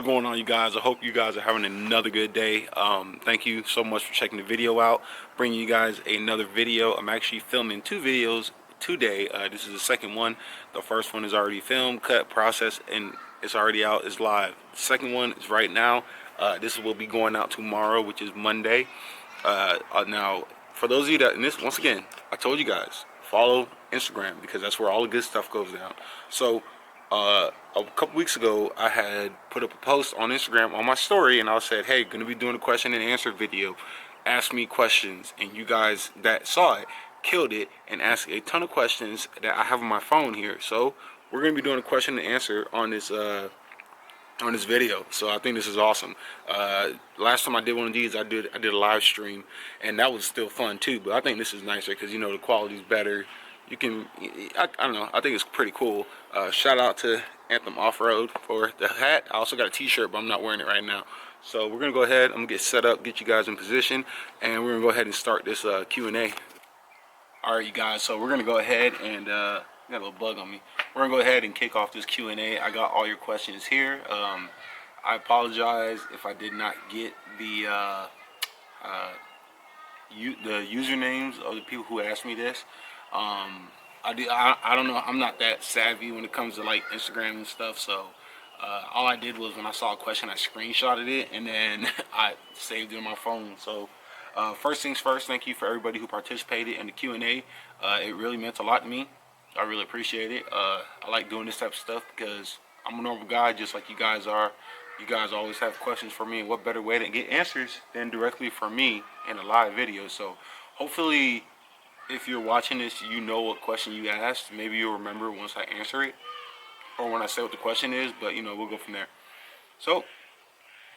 What's going on, you guys? I hope you guys are having another good day. Thank you so much for checking the video out, bringing you guys another video. I'm actually filming two videos today. This is the second one. The first one is already filmed, cut, processed, and it's already out. It's live. The second one is right now. This will be going out tomorrow, which is Monday. Now, for those of you that, and this, once again, I told you guys, follow Instagram because that's where all the good stuff goes down. So, a couple weeks ago, I had put up a post on Instagram on my story, and I said, hey, gonna be doing a question and answer video. Ask me questions, and you guys that saw it killed it and asked a ton of questions that I have on my phone here. So we're gonna be doing a question and answer on this video. So I think this is awesome. Last time I did one of these, I did a live stream, and that was still fun too. But I think this is nicer because, you know, the quality's better. You can, I don't know, I think it's pretty cool. Shout out to Anthem Off-Road for the hat. I also got a t-shirt, but I'm not wearing it right now. So we're gonna go ahead, I'm gonna get set up, get you guys in position, and we're gonna go ahead and start this Q&A. All right, you guys, so we're gonna go ahead and, got a little bug on me. We're gonna go ahead and kick off this Q&A. I got all your questions here. I apologize if I did not get the usernames of the people who asked me this. I don't know, I'm not that savvy when it comes to like Instagram and stuff, so all I did was when I saw a question, I screenshotted it and then I saved it on my phone. So first things first, thank you for everybody who participated in the Q&A. It really meant a lot to me. I really appreciate it. I like doing this type of stuff because I'm a normal guy just like you guys are. You guys always have questions for me, and what better way to get answers than directly from me in a live video. So hopefully, if you're watching this, you know what question you asked. Maybe you'll remember once I answer it, or when I say what the question is, but you know, we'll go from there. So,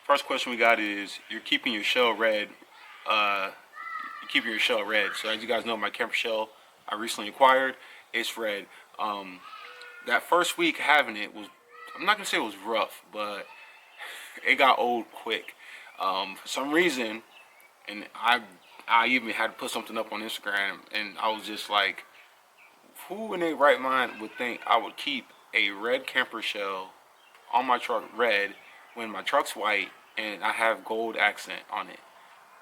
first question we got is, you're keeping your shell red. You're keeping your shell red. So as you guys know, my camper shell I recently acquired, it's red. That first week having it was, I'm not gonna say it was rough, but it got old quick. For some reason, and I even had to put something up on Instagram, and I was just like, who in their right mind would think I would keep a red camper shell on my truck red when my truck's white and I have gold accent on it?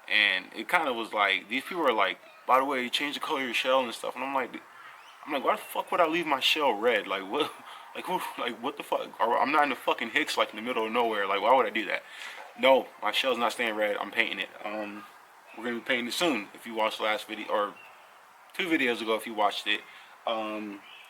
And it kind of was like, these people are like, by the way, you change the color of your shell and stuff, and I'm like, why the fuck would I leave my shell red? Like what? What the fuck? I'm not in the fucking Hicks, like in the middle of nowhere. Like, why would I do that? No, my shell's not staying red. I'm painting it. We're gonna be painting it soon. If you watched the last video, or 2 videos ago, if you watched it.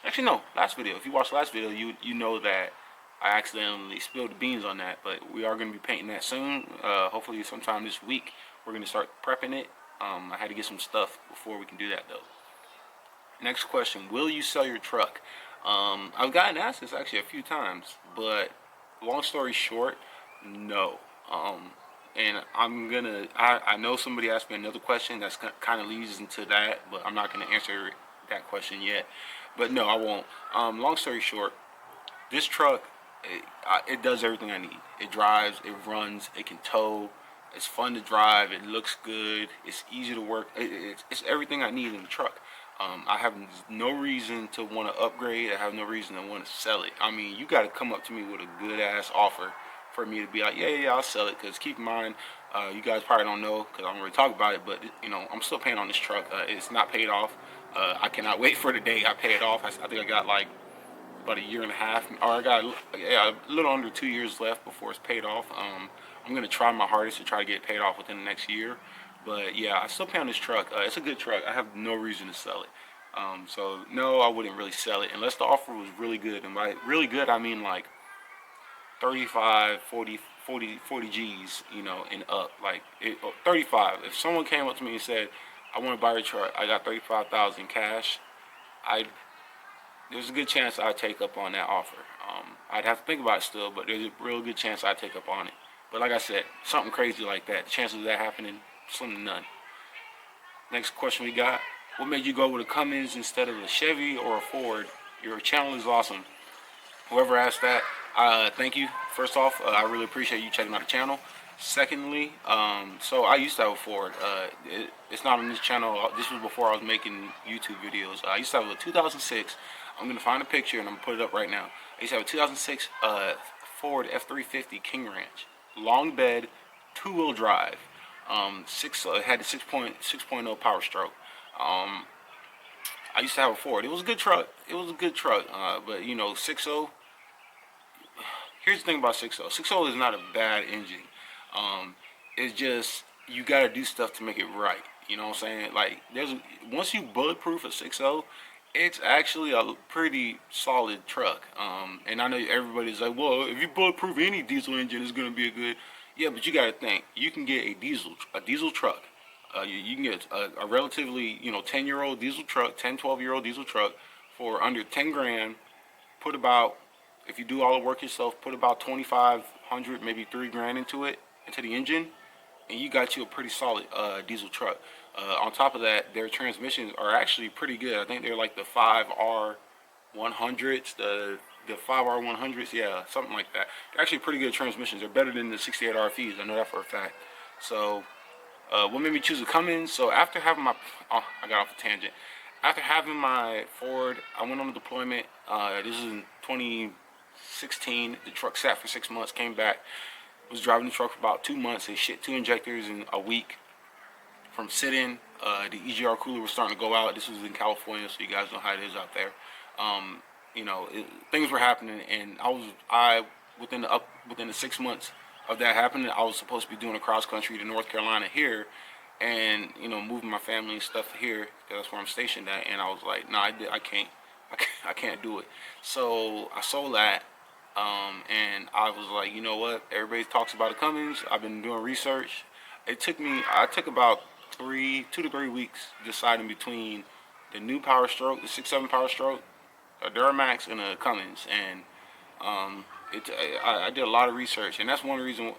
Actually no, last video. If you watched the last video, you know that I accidentally spilled the beans on that. But we are gonna be painting that soon. Hopefully sometime this week. We're gonna start prepping it. I had to get some stuff before we can do that though. Next question: will you sell your truck? I've gotten asked this actually a few times, but long story short, no. And I know somebody asked me another question that's kind of leads into that, but I'm not gonna answer that question yet. But no, I won't. Long story short, this truck, it does everything I need. It drives, it runs, it can tow. It's fun to drive. It looks good. It's easy to work. It's everything I need in the truck. I have no reason to want to upgrade. I have no reason to want to sell it. I mean, you got to come up to me with a good ass offer for me to be like, yeah, I'll sell it. Because keep in mind, you guys probably don't know because I don't really talk about it, but you know, I'm still paying on this truck. It's not paid off. I cannot wait for the day I pay it off. I think I got like about 1.5 years, or I got a little under 2 years left before it's paid off. I'm gonna try my hardest to try to get it paid off within the next year. But yeah, I still pay on this truck. It's a good truck. I have no reason to sell it. So no, I wouldn't really sell it unless the offer was really good. And by really good, I mean like 35, 40 G's, you know, and up. Like 35. If someone came up to me and said, I want to buy your truck, I got 35,000 cash, there's a good chance I'd take up on that offer. I'd have to think about it still, but there's a real good chance I'd take up on it. But like I said, something crazy like that, the chances of that happening, slim to none. Next question we got: what made you go with a Cummins instead of a Chevy or a Ford? Your channel is awesome. Whoever asked that, thank you. First off, I really appreciate you checking out the channel. Secondly, so I used to have a Ford. It's not on this channel. This was before I was making YouTube videos. I used to have a 2006. I'm going to find a picture and I'm going to put it up right now. I used to have a 2006 Ford F350 King Ranch, long bed, 2-wheel drive. It had the 6.0 Power Stroke. I used to have a Ford. It was a good truck. But you know, 6.0. Here's the thing about 6.0. 6.0 is not a bad engine. It's just you gotta do stuff to make it right. You know what I'm saying? Like once you bulletproof a 6.0, it's actually a pretty solid truck. And I know everybody's like, well, if you bulletproof any diesel engine, it's gonna be a good. Yeah, but you gotta think you can get a diesel truck. You can get a relatively 10-year-old diesel truck, 12-year-old diesel truck for under 10 grand. Put about, if you do all the work yourself, put about 2,500, maybe 3 grand into the engine, and you got you a pretty solid diesel truck. On top of that, their transmissions are actually pretty good. I think they're like the 5R100s, the 5R100s, yeah, something like that. They're actually pretty good transmissions. They're better than the 68 RFEs. I know that for a fact. So, what made me choose a Cummins? So after having I got off a tangent. After having my Ford, I went on a deployment. This is in 2016. The truck sat for 6 months, came back. Was driving the truck for about 2 months. They shit 2 injectors in a week from sitting. The EGR cooler was starting to go out. This was in California, so you guys know how it is out there. Things were happening, and within the 6 months of that happening, I was supposed to be doing a cross country to North Carolina here, and moving my family and stuff here, because that's where I'm stationed at. And I was like, no, I can't do it. So I sold that, and I was like, you know what? Everybody talks about a Cummins. I've been doing research. I took about 2 to 3 weeks deciding between the new Power Stroke, the 6.7 Power Stroke, a Duramax, and a Cummins. And I did a lot of research, and that's one reason.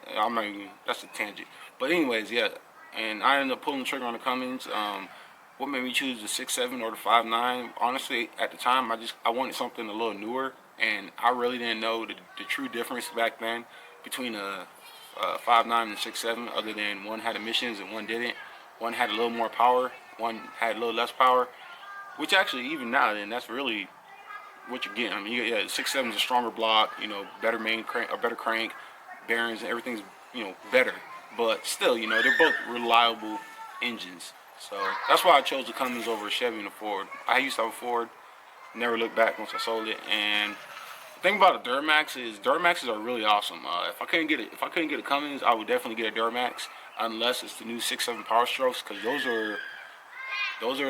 That's a tangent. But anyways, yeah. And I ended up pulling the trigger on the Cummins. What made me choose the 6.7 or the 5.9? Honestly, at the time, I wanted something a little newer, and I really didn't know the true difference back then between a 5.9 and 6.7, other than one had emissions and one didn't. One had a little more power, one had a little less power. Which actually, even now, then that's really what you're getting. I mean, yeah, 6.7 is a stronger block, better main crank, a better crank, bearings, and everything's better. But still, they're both reliable engines. So that's why I chose the Cummins over a Chevy and a Ford. I used to have a Ford, never looked back once I sold it. And the thing about a Duramax is Duramaxes are really awesome. If I couldn't get a Cummins, I would definitely get a Duramax, unless it's the new 6.7 Power Strokes, because those are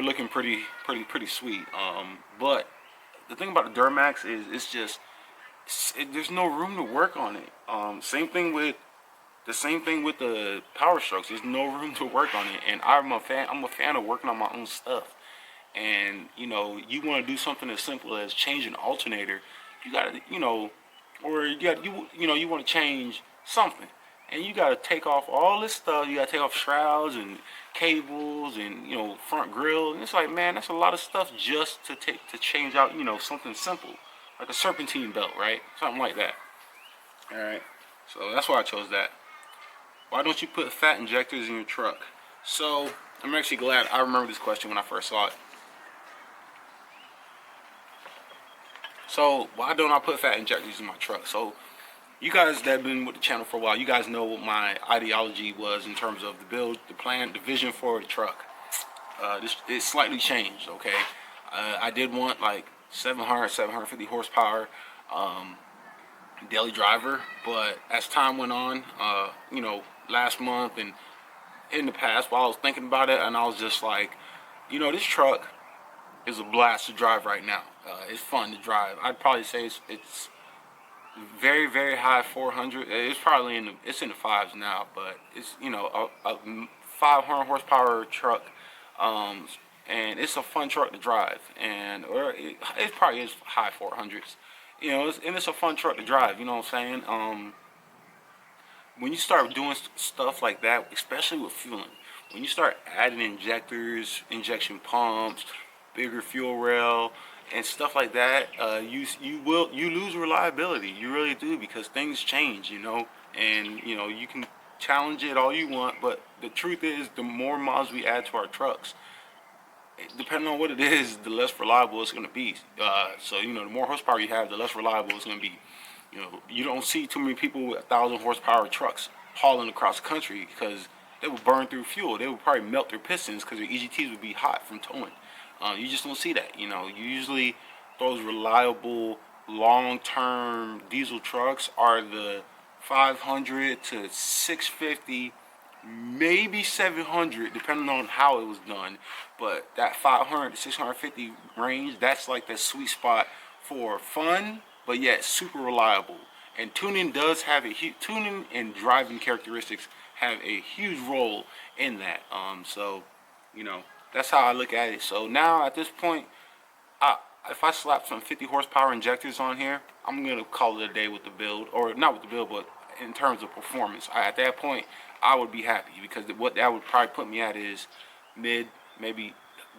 looking pretty sweet. But the thing about the Duramax is there's no room to work on it. Same thing with the Power Strokes. There's no room to work on it, and I'm a fan of working on my own stuff. And you want to do something as simple as change an alternator. You gotta, or you want to change something, and you gotta take off all this stuff. You gotta take off shrouds and cables and front grill, and it's like, man, that's a lot of stuff just to change out something simple like a serpentine belt, right? Something like that. All right, so that's why I chose that. Why don't you put fat injectors in your truck? So I'm actually glad I remember this question when I first saw it. So why don't I put fat injectors in my truck? So you guys that have been with the channel for a while, you guys know what my ideology was in terms of the build, the plan, the vision for the truck. It slightly changed, okay? I did want like 750 horsepower daily driver, but as time went on, last month and in the past, while I was thinking about it, and I was just like, this truck is a blast to drive right now. It's fun to drive. I'd probably say it's very, very high 400. It's probably in the fives now, but it's a 500 horsepower truck, and it's a fun truck to drive. And it probably is high 400s. And it's a fun truck to drive. You know what I'm saying? When you start doing stuff like that, especially with fueling, when you start adding injectors, injection pumps, bigger fuel rail, and stuff like that, you lose reliability. You really do, because things change, and you can challenge it all you want, but the truth is, the more miles we add to our trucks, depending on what it is, the less reliable it's going to be. So the more horsepower you have, the less reliable it's going to be. You know, you don't see too many people with 1,000 horsepower trucks hauling across the country because they would burn through fuel. They would probably melt their pistons because their EGTs would be hot from towing. You just don't see that. You know, usually those reliable long-term diesel trucks are the 500 to 650, maybe 700, depending on how it was done. But that 500 to 650 range, that's like the sweet spot for fun, but yet super reliable. And tuning does have tuning and driving characteristics have a huge role in that. So, you know, that's how I look at it. So now at this point, if I slap some 50 horsepower injectors on here, I'm gonna call it a day with the build, or not with the build, but in terms of performance. At that point, I would be happy because what that would probably put me at is mid, maybe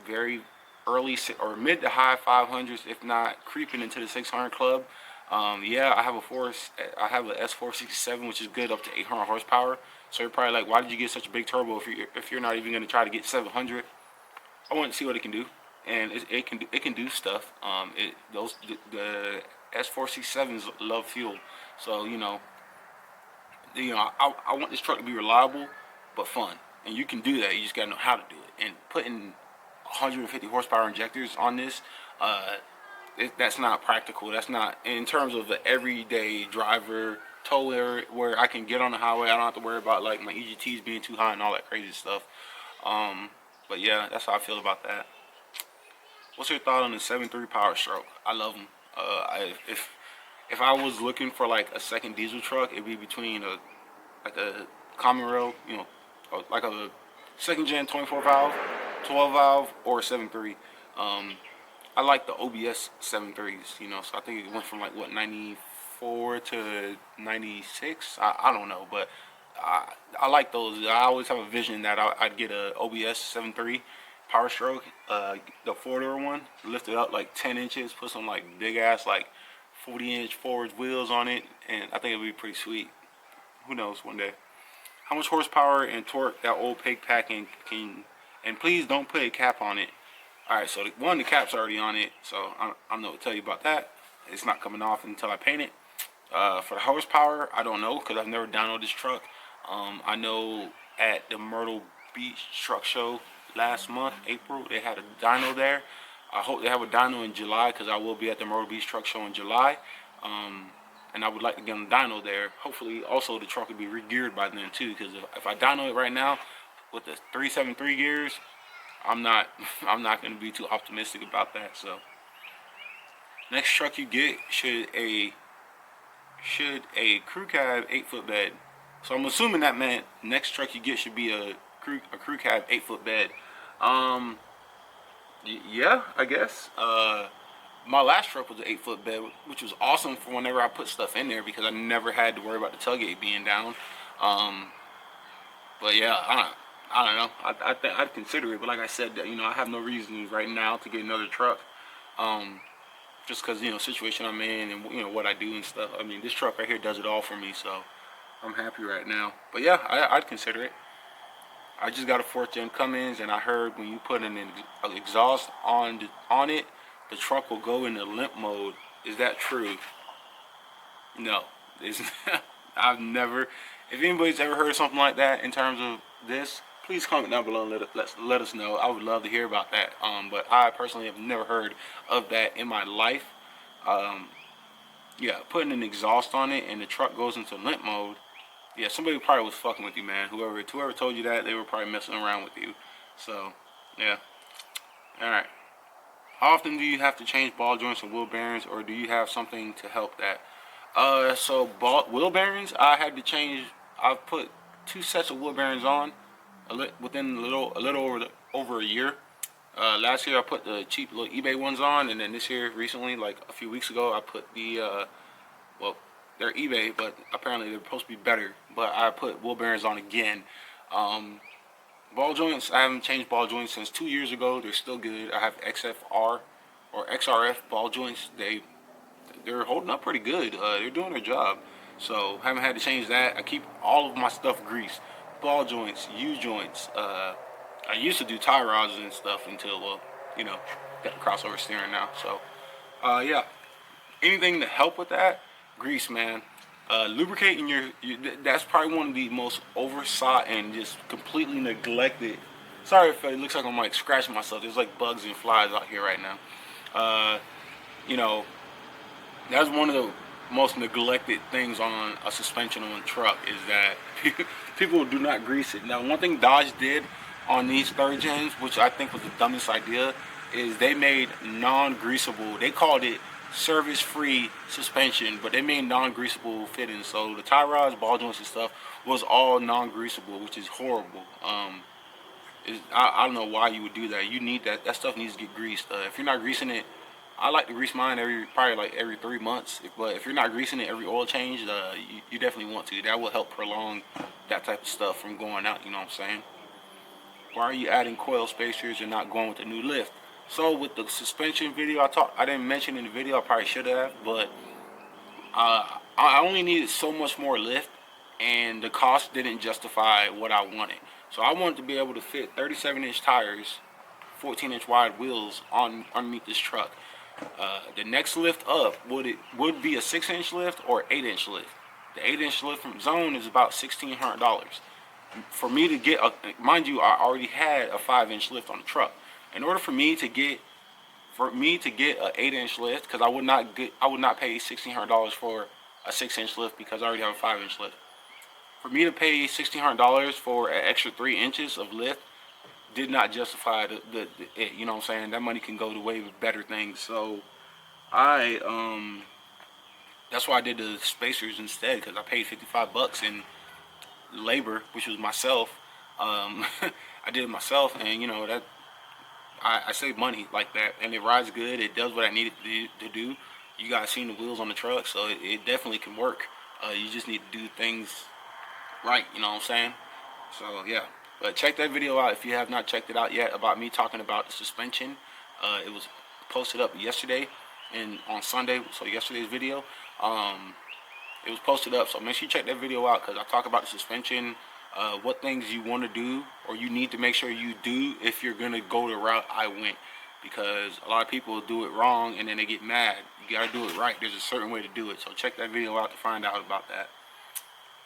very early or mid to high 500s, if not creeping into the 600 club. Yeah, I have a S467, which is good up to 800 horsepower. So you're probably like, why did you get such a big turbo if you're not even gonna try to get 700? I want to see what it can do, and it can do stuff. The S467s love fuel, so you know I want this truck to be reliable but fun, and you can do that. You just gotta know how to do it. And putting 150 horsepower injectors on this, that's not practical. That's not in terms of the everyday driver tow where I can get on the highway. I don't have to worry about like my EGTs being too high and all that crazy stuff. But yeah, that's how I feel about that. What's your thought on the 7.3 Power Stroke? I love them. If I was looking for like a second diesel truck, it'd be between a common rail, you know, like a second gen 24 valve, 12 valve, or a 7.3. I like the OBS 7.3s, you know, so I think it went from like what 94 to 96. I don't know, but I like those. I always have a vision that I'd get a OBS 7.3 Power Stroke, the 4-door one, lift it up like 10 inches, put some like big ass like 40-inch forward wheels on it, and I think it'd be pretty sweet. Who knows, one day. How much horsepower and torque that old pig packing can, and please don't put a cap on it. Alright, so the cap's already on it, so I don't know what to tell you about that. It's not coming off until I paint it. For the horsepower, I don't know because I've never dynoed this truck. I know at the Myrtle Beach truck show last month, April, they had a dyno there. I hope they have a dyno in July because I will be at the Myrtle Beach truck show in July. And I would like to get a dyno there. Hopefully also the truck will be re-geared by then too, because if I dyno it right now with the 373 gears, I'm not going to be too optimistic about that. So next truck you get should a crew cab 8-foot bed. So I'm assuming that meant next truck you get should be a crew cab 8-foot bed. Yeah, I guess. My last truck was an 8-foot bed, which was awesome for whenever I put stuff in there because I never had to worry about the tailgate being down. But yeah, I don't know. I'd consider it, but like I said, you know, I have no reason right now to get another truck. Just because, you know, situation I'm in and, you know, what I do and stuff. I mean, this truck right here does it all for me, so I'm happy right now. But yeah, I'd consider it. I just got a 4th gen Cummins, and I heard when you put an exhaust on it, the truck will go into limp mode. Is that true? No, it's I've never. If anybody's ever heard something like that in terms of this, please comment down below and let us know. I would love to hear about that. But I personally have never heard of that in my life. Yeah, putting an exhaust on it and the truck goes into limp mode. Yeah, somebody probably was fucking with you, man. Whoever told you that, they were probably messing around with you. So, yeah. All right. How often do you have to change ball joints and wheel bearings, or do you have something to help that? So wheel bearings, I had to change. I've put 2 sets of wheel bearings on within a little over a year. Last year I put the cheap little eBay ones on, and then this year, recently, like a few weeks ago, I put the well, they're eBay, but apparently they're supposed to be better. But I put wheel bearings on again. Ball joints, I haven't changed ball joints since 2 years ago. They're still good. I have XFR or XRF ball joints. They're holding up pretty good. They're doing their job. So haven't had to change that. I keep all of my stuff greased. Ball joints, U joints. I used to do tie rods and stuff until, well, you know, got the crossover steering now. So yeah, anything to help with that. grease, man. Lubricating that's probably one of the most oversought and just completely neglected. Sorry if it looks like I'm like scratching myself. There's like bugs and flies out here right now. Uh, you know, that's one of the most neglected things on a suspension on a truck is that people do not grease it. Now, one thing Dodge did on these third gens, which I think was the dumbest idea, is they made non-greasable. They called it service-free suspension, but they made non-greasable fittings. So the tie rods, ball joints, and stuff was all non-greasable, which is horrible. I don't know why you would do that. You need that. That stuff needs to get greased. If you're not greasing it, I like to grease mine probably like every 3 months. But if you're not greasing it every oil change, you definitely want to. That will help prolong that type of stuff from going out. You know what I'm saying? Why are you adding coil spacers and not going with the new lift? So with the suspension video, I didn't mention in the video. I probably should have, but I only needed so much more lift, and the cost didn't justify what I wanted. So I wanted to be able to fit 37-inch tires, 14-inch wide wheels underneath this truck. The next lift up would be a 6-inch lift or 8-inch lift. The 8-inch lift from Zone is about $1,600. For me to get mind you, I already had a 5-inch lift on the truck. In order for me to get a 8-inch lift, because I would not pay $1,600 for a 6-inch lift because I already have a 5-inch lift. For me to pay $1,600 for an extra 3 inches of lift did not justify it. You know what I'm saying? That money can go to way better things. So that's why I did the spacers instead, because I paid $55 in labor, which was myself. I did it myself, and you know that I save money like that, and it rides good. It does what I needed to do. You guys seen the wheels on the truck, so it definitely can work. You just need to do things right, you know what I'm saying? So yeah, but check that video out if you have not checked it out yet about me talking about the suspension. It was posted up yesterday and on Sunday, so yesterday's video. It was posted up, so make sure you check that video out, because I talk about the suspension, what things you want to do or you need to make sure you do if you're going to go the route I went, because a lot of people do it wrong and then they get mad. You got to do it right. There's a certain way to do it, so check that video out to find out about that.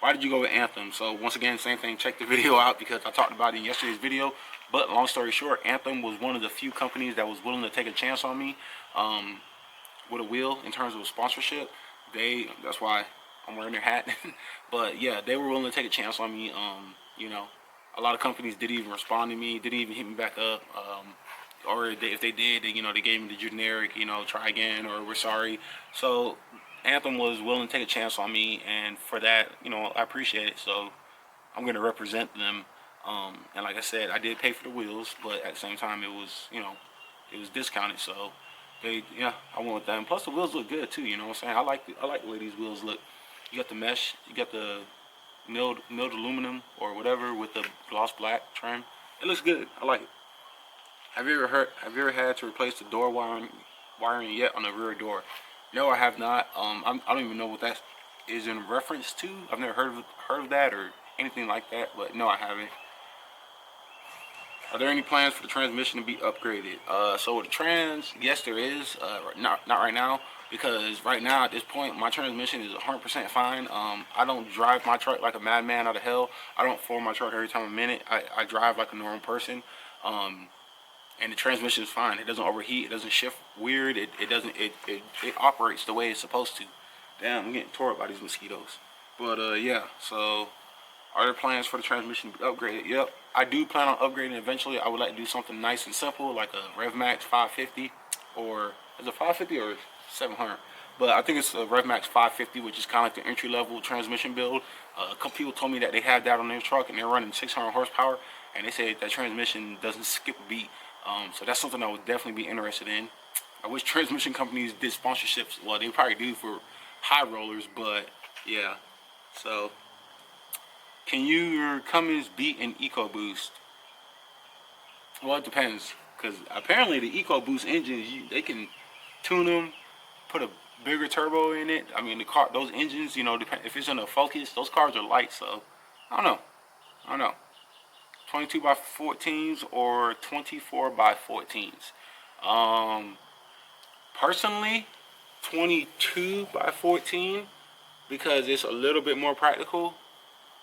Why did you go with Anthem? So once again, same thing, check the video out because I talked about it in yesterday's video. But long story short, Anthem was one of the few companies that was willing to take a chance on me with a wheel in terms of sponsorship. That's why I'm wearing their hat. But yeah, they were willing to take a chance on me. You know, a lot of companies didn't even respond to me, didn't even hit me back up. Or if they did, they gave me the generic, you know, try again or we're sorry. So Anthem was willing to take a chance on me, and for that, you know, I appreciate it. So I'm going to represent them. And like I said, I did pay for the wheels, but at the same time, it was, you know, it was discounted. So I went with them. Plus the wheels look good too. You know what I'm saying? I like the way these wheels look. You got the mesh, you got the milled aluminum or whatever with the gloss black trim. It looks good. I like it. Have you ever had to replace the door wiring yet on the rear door? No, I have not. I don't even know what that is in reference to. I've never heard of that or anything like that. But no, I haven't. Are there any plans for the transmission to be upgraded? So with the trans, yes, there is. Not right now, because right now at this point, my transmission is 100% fine. I don't drive my truck like a madman out of hell. I don't floor my truck every time I'm in it. I drive like a normal person. And the transmission is fine. It doesn't overheat. It doesn't shift weird. It operates the way it's supposed to. Damn, I'm getting tore up by these mosquitoes. But yeah, so are there plans for the transmission to be upgraded? Yep, I do plan on upgrading eventually. I would like to do something nice and simple, like a RevMax 550, or is it 550 or 700? But I think it's a RevMax 550, which is kind of like the entry-level transmission build. A couple people told me that they have that on their truck, and they're running 600 horsepower, and they say that transmission doesn't skip a beat. So that's something I would definitely be interested in. I wish transmission companies did sponsorships. Well, they probably do for high rollers, but yeah. So, can your Cummins beat an EcoBoost? Well, it depends, because apparently the EcoBoost engines, they can tune them, put a bigger turbo in it. I mean, those engines, you know, if it's in a Focus, those cars are light, so I don't know. 22 by 14s or 24 by 14s. Personally, 22 by 14 because it's a little bit more practical.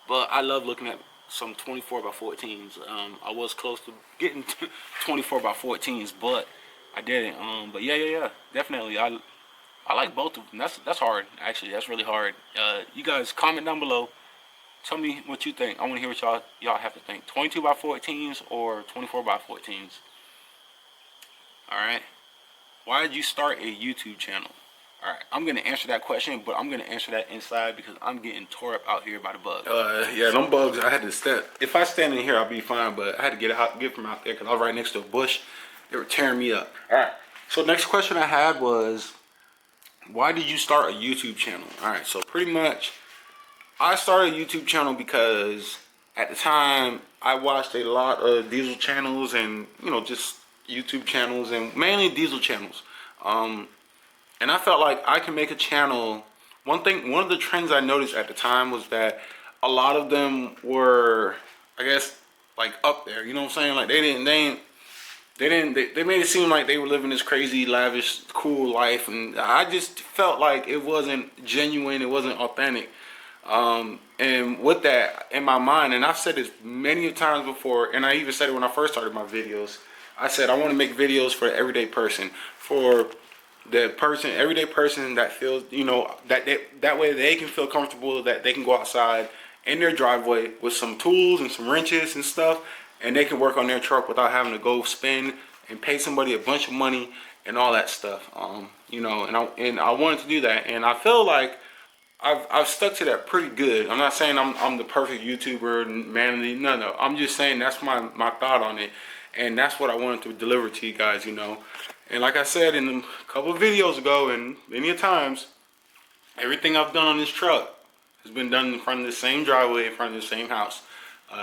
But I love looking at some 24x14s. I was close to getting 24x14s, but I didn't. But yeah, definitely. I like both of them. That's hard. Actually, that's really hard. You guys comment down below. Tell me what you think. I want to hear what y'all have to think. 22x14s or 24x14s. All right. Why did you start a YouTube channel? All right, I'm gonna answer that question, but I'm gonna answer that inside because I'm getting tore up out here by the bugs. Yeah, them bugs. I had to stand. If I stand in here, I'll be fine, but I had to get from out there because I was right next to a bush. They were tearing me up. All right. So next question I had was, why did you start a YouTube channel? All right. So pretty much, I started a YouTube channel because at the time I watched a lot of diesel channels and just YouTube channels and mainly diesel channels. And I felt like I can make a channel. One of the trends I noticed at the time was that a lot of them were, I guess, like up there. You know what I'm saying? Like they made it seem like they were living this crazy, lavish, cool life, and I just felt like it wasn't genuine. It wasn't authentic. And with that in my mind, and I've said this many times before, and I even said it when I first started my videos. I said I want to make videos for the everyday person, for the everyday person that feels, that way they can feel comfortable, that they can go outside in their driveway with some tools and some wrenches and stuff, and they can work on their truck without having to go spend and pay somebody a bunch of money and all that stuff. And I wanted to do that, and I feel like I've stuck to that pretty good. I'm not saying I'm the perfect YouTuber and manly. No. I'm just saying that's my thought on it, and that's what I wanted to deliver to you guys. And like I said in a couple of videos ago, and many times, everything I've done on this truck has been done in front of the same driveway, in front of the same house.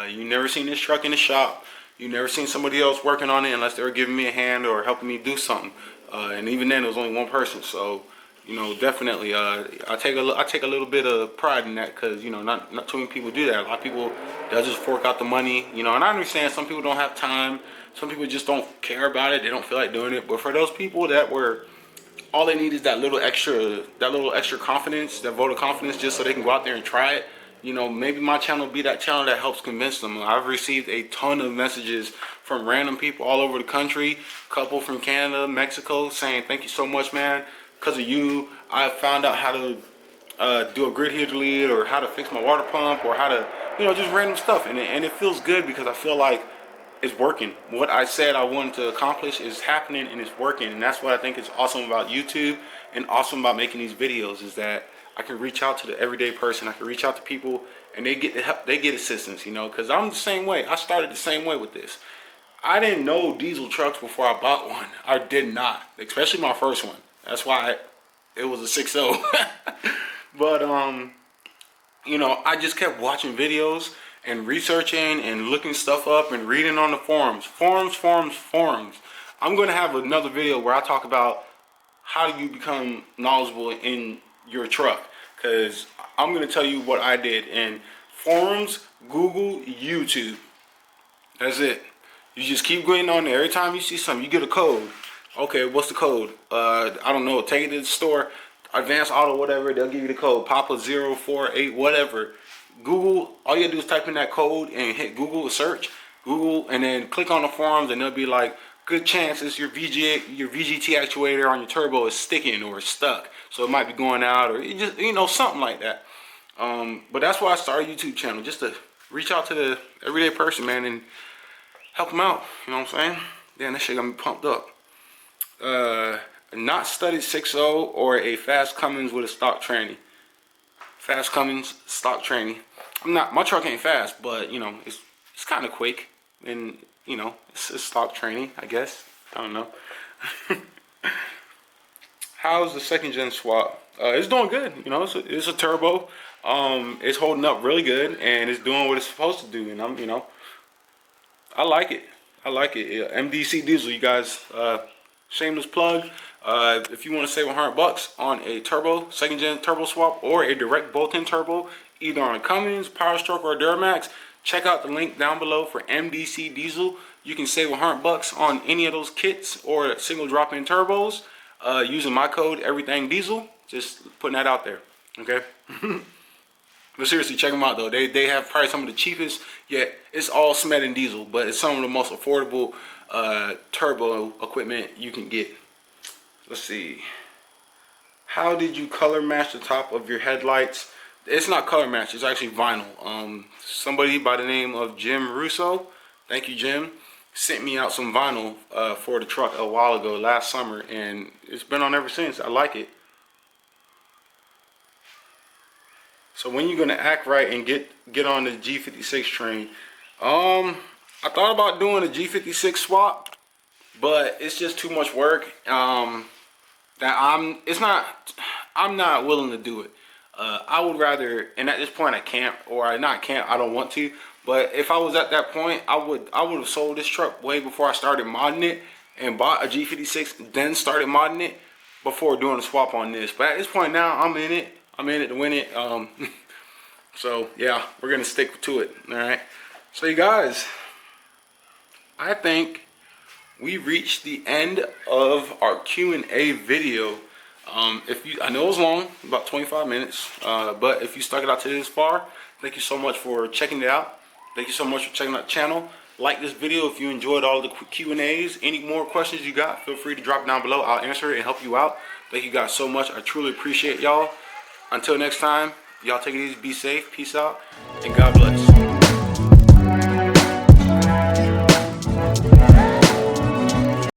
You never seen this truck in the shop. You never seen somebody else working on it unless they were giving me a hand or helping me do something. And even then, it was only one person. So, definitely, I take a little bit of pride in that because not too many people do that. A lot of people they'll just fork out the money. And I understand some people don't have time. Some people just don't care about it. They don't feel like doing it. But for those people that all they need is that little extra confidence, that vote of confidence, just so they can go out there and try it. Maybe my channel will be that channel that helps convince them. I've received a ton of messages from random people all over the country, a couple from Canada, Mexico, saying thank you so much, man. Because of you, I found out how to do a grid heater lead, or how to fix my water pump, or how to, just random stuff. And it feels good because I feel like it's working. What I said I wanted to accomplish is happening, and it's working. And that's what I think is awesome about YouTube and awesome about making these videos, is that I can reach out to the everyday person. I can reach out to people, and they get help. They get assistance. Because I'm the same way. I started the same way with this. I didn't know diesel trucks before I bought one. I did not, especially my first one. That's why it was a 6.0. But I just kept watching videos and researching and looking stuff up and reading on the forums. Forums. I'm going to have another video where I talk about how do you become knowledgeable in your truck, because I'm going to tell you what I did in forums, Google, YouTube. That's it. You just keep going on there. Every time you see something, you get a code. Okay, what's the code? I don't know. Take it to the store, Advanced Auto, whatever. They'll give you the code. Papa 048, whatever. Google, all you gotta do is type in that code and hit Google, search Google, and then click on the forums, and they'll be like, good chances your VGT actuator on your turbo is sticking or stuck, so it might be going out, or it just something like that. But that's why I started a YouTube channel, just to reach out to the everyday person, man, and help them out. You know what I'm saying? Damn, that shit got me pumped up. Not studied 6.0 or a fast Cummins with a stock tranny. Fast Cummins, stock tranny. My truck ain't fast, but it's kind of quick, and it's a stock tranny, I guess. I don't know. How's the second gen swap? It's doing good. It's a turbo. It's holding up really good, and it's doing what it's supposed to do. And I like it. MDC Diesel, you guys. Shameless plug. If you want to save $100 on a turbo, second gen turbo swap, or a direct bolt-in turbo, either on a Cummins, Power Stroke, or a Duramax, check out the link down below for MDC Diesel. You can save $100 on any of those kits or single drop-in turbos using my code Everythang Diesel. Just putting that out there. Okay. But seriously, check them out though. They have probably some of the cheapest, yet it's all cement and diesel, but it's some of the most affordable turbo equipment you can get. Let's see. How did you color match the top of your headlights? It's not color match, it's actually vinyl. Somebody by the name of Jim Russo, thank you Jim, sent me out some vinyl for the truck a while ago, last summer, and it's been on ever since. I like it. So when you're gonna act right and get on the G56 train, I thought about doing a G56 swap, but it's just too much work. I'm not willing to do it. I would rather, and at this point I can't, or I don't want to. But if I was at that point, I would have sold this truck way before I started modding it and bought a G56, then started modding it before doing a swap on this. But at this point now, I'm in it to win it. So yeah, we're gonna stick to it. All right. So you guys, I think we reached the end of our Q&A video. I know it was long, about 25 minutes, but if you stuck it out to this far, thank you so much for checking it out. Thank you so much for checking out the channel. Like this video if you enjoyed all the Q&As. Any more questions you got, feel free to drop it down below. I'll answer it and help you out. Thank you guys so much. I truly appreciate y'all. Until next time, y'all take it easy, be safe, peace out, and God bless.